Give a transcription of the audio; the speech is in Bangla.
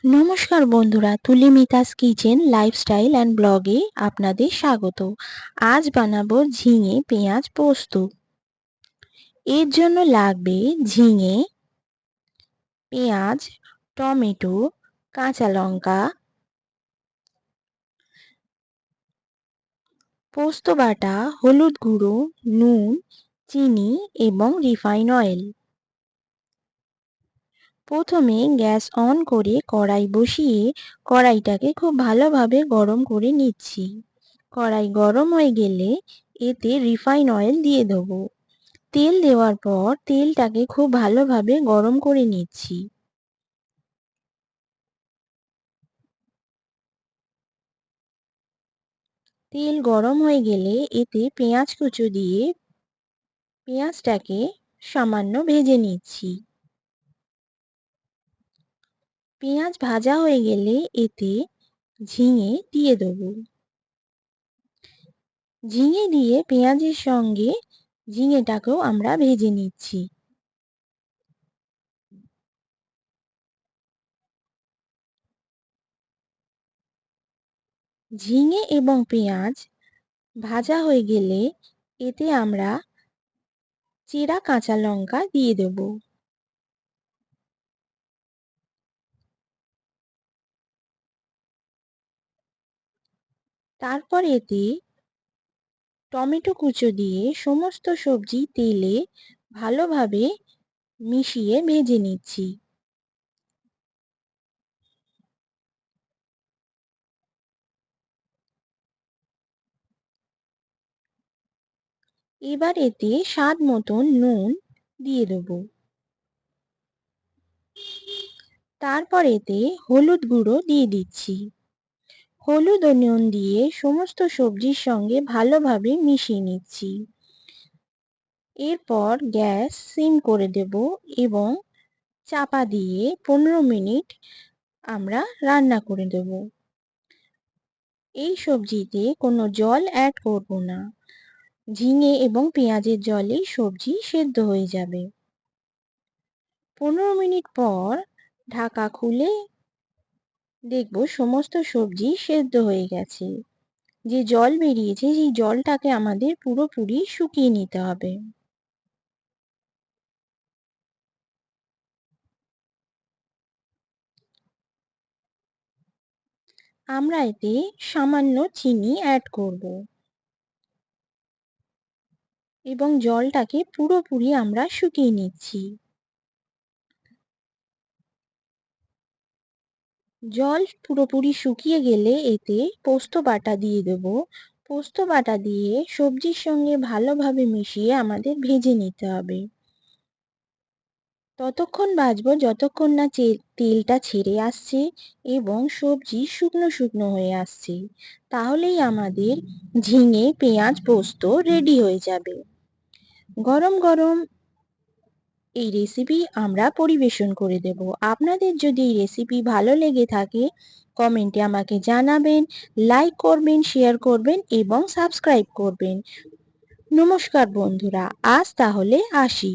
নমস্কার বন্ধুরা, তুলি মিতাস কিচেন লাইফস্টাইল অ্যান্ড ব্লগে আপনাদের স্বাগত। আজ বানাবো ঝিঙে পেঁয়াজ পোস্ত। এর জন্য লাগবে ঝিঙে, পেঁয়াজ, টমেটো, কাঁচা লঙ্কা, পোস্ত বাটা, হলুদ গুঁড়ো, নুন, চিনি এবং রিফাইন অয়েল। প্রথমে গ্যাস অন করে কড়াই বসিয়ে কড়াইটাকে খুব ভালোভাবে গরম করে নিচ্ছি। কড়াই গরম হয়ে গেলে এতে রিফাইন অয়েল দিয়ে দেবো। তেল দেওয়ার পর তেলটাকে খুব ভালোভাবে গরম করে নিচ্ছি। তেল গরম হয়ে গেলে এতে পেঁয়াজ কুচো দিয়ে পেঁয়াজটাকে সামান্য ভেজে নিচ্ছি। পেঁয়াজ ভাজা হয়ে গেলে এতে ঝিঙে দিয়ে দেবো। ঝিঙে দিয়ে পেঁয়াজের সঙ্গে ঝিঙেটাকেও আমরা ভেজে নিচ্ছি। ঝিঙে এবং পেঁয়াজ ভাজা হয়ে গেলে এতে আমরা চেরা কাঁচা লঙ্কা দিয়ে দেব। তারপর এতে টমেটো কুচো দিয়ে সমস্ত সবজি তেলে ভালোভাবে মিশিয়ে ভেজে নিচ্ছি। এবার এতে স্বাদ মতন নুন দিয়ে দেব। তারপর এতে হলুদ গুঁড়ো দিয়ে দিচ্ছি। হলুদ ও নুন দিয়ে সমস্ত সবজির সঙ্গে ভালোভাবে মিশিয়ে নিচ্ছি। এরপর গ্যাস সিম করে দেব এবং চাপা দিয়ে 15 মিনিট আমরা রান্না করে দেব। এই সবজিতে কোনো জল অ্যাড করব না। ঝিঙে এবং পেঁয়াজের জলেই সবজি সেদ্ধ হয়ে যাবে। 15 মিনিট পর ঢাকা খুলে দেখব সমস্ত সবজি সেদ্ধ হয়ে গেছে। যে জল বেরিয়েছে সেই জলটাকে আমাদের পুরোপুরি শুকিয়ে নিতে হবে। আমরা এতে সামান্য চিনি অ্যাড করব এবং জলটাকে পুরোপুরি আমরা শুকিয়ে নিচ্ছি। জল পুরোপুরি শুকিয়ে গেলে এতে পোস্ত বাটা দিয়ে দেব। পোস্ত বাটা দিয়ে সবজির সঙ্গে ভালোভাবে মিশিয়ে আমাদের ভেজে নিতে হবে। ততক্ষণ ভাজবো যতক্ষণ না তেলটা ছেড়ে আসছে এবং সবজি শুকনো শুকনো হয়ে আসছে। তাহলেই আমাদের ঝিঙে পেঁয়াজ পোস্ত রেডি হয়ে যাবে। গরম গরম এই রেসিপি আমরা পরিবেশন করে দেব। আপনাদের যদি এই রেসিপি ভালো লেগে থাকে কমেন্টে আমাকে জানাবেন, লাইক করবেন, শেয়ার করবেন এবং সাবস্ক্রাইব করবেন। নমস্কার বন্ধুরা, আজ তাহলে আসি।